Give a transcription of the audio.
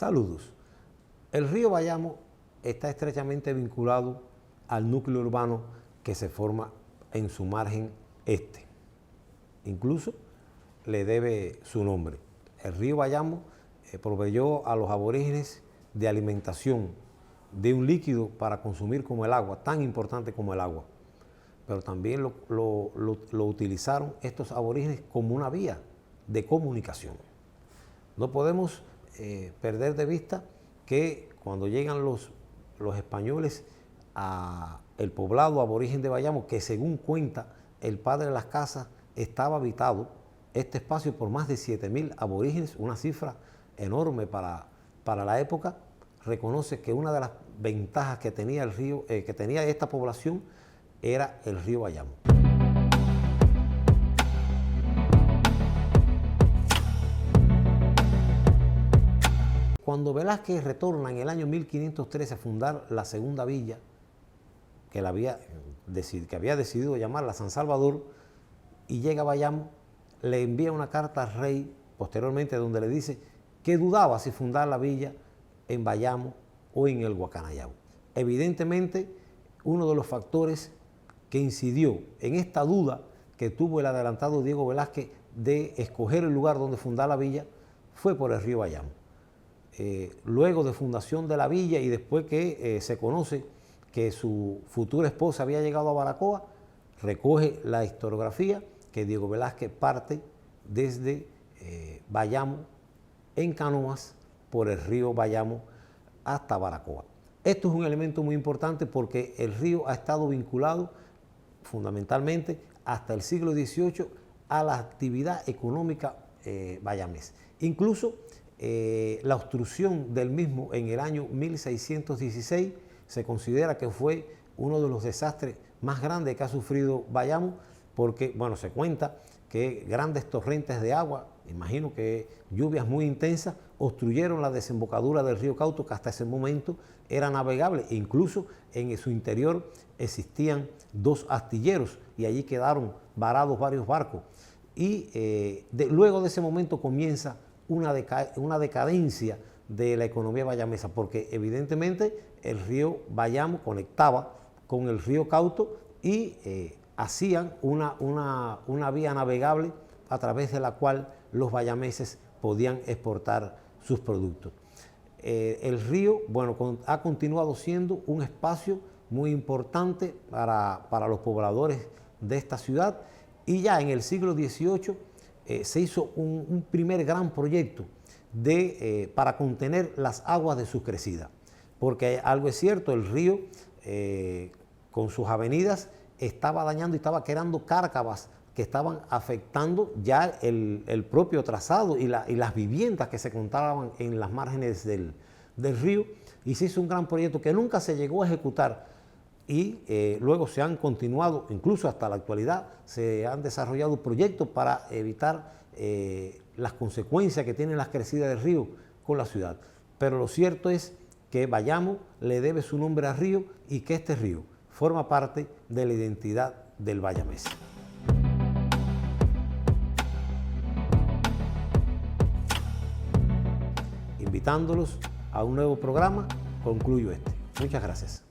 Saludos. El río Bayamo está estrechamente vinculado al núcleo urbano que se forma en su margen este. Incluso le debe su nombre. El río Bayamo proveyó a los aborígenes de alimentación, de un líquido para consumir como el agua, tan importante como el agua. Pero también lo utilizaron estos aborígenes como una vía de comunicación. No podemos perder de vista que cuando llegan los españoles al poblado aborigen de Bayamo, que según cuenta el padre de las casas, estaba habitado este espacio por más de 7.000 aborígenes, una cifra enorme para la época. Reconoce que una de las ventajas que tenía el río, que tenía esta población, era el río Bayamo. Cuando Velázquez retorna en el año 1513 a fundar la segunda villa, que había decidido llamarla San Salvador, y llega a Bayamo, le envía una carta al rey posteriormente donde le dice que dudaba si fundar la villa en Bayamo o en el Guacanayabo. Evidentemente, uno de los factores que incidió en esta duda que tuvo el adelantado Diego Velázquez de escoger el lugar donde fundar la villa fue por el río Bayamo. Luego de fundación de la villa y después que se conoce que su futura esposa había llegado a Baracoa, recoge la historiografía que Diego Velázquez parte desde Bayamo en canoas por el río Bayamo hasta Baracoa. Esto es un elemento muy importante porque el río ha estado vinculado fundamentalmente hasta el siglo XVIII a la actividad económica bayamés. Incluso la obstrucción del mismo en el año 1616 se considera que fue uno de los desastres más grandes que ha sufrido Bayamo, porque, bueno, se cuenta que grandes torrentes de agua, imagino que lluvias muy intensas, obstruyeron la desembocadura del río Cauto, que hasta ese momento era navegable. Incluso en su interior existían 2 astilleros y allí quedaron varados varios barcos. Y luego de ese momento comienza una decadencia de la economía bayamesa, porque evidentemente el río Bayamo conectaba con el río Cauto y hacían una vía navegable a través de la cual los bayameses podían exportar sus productos. El río, bueno, ha continuado siendo un espacio muy importante para los pobladores de esta ciudad, y ya en el siglo XVIII se hizo un primer gran proyecto para contener las aguas de sus crecidas, porque algo es cierto, el río con sus avenidas estaba dañando y estaba creando cárcavas que estaban afectando ya el propio trazado y las viviendas que se encontraban en las márgenes del río, y se hizo un gran proyecto que nunca se llegó a ejecutar, y luego se han continuado, incluso hasta la actualidad, se han desarrollado proyectos para evitar las consecuencias que tienen las crecidas del río con la ciudad. Pero lo cierto es que Bayamo le debe su nombre al río y que este río forma parte de la identidad del bayamés. Invitándolos a un nuevo programa, concluyo este. Muchas gracias.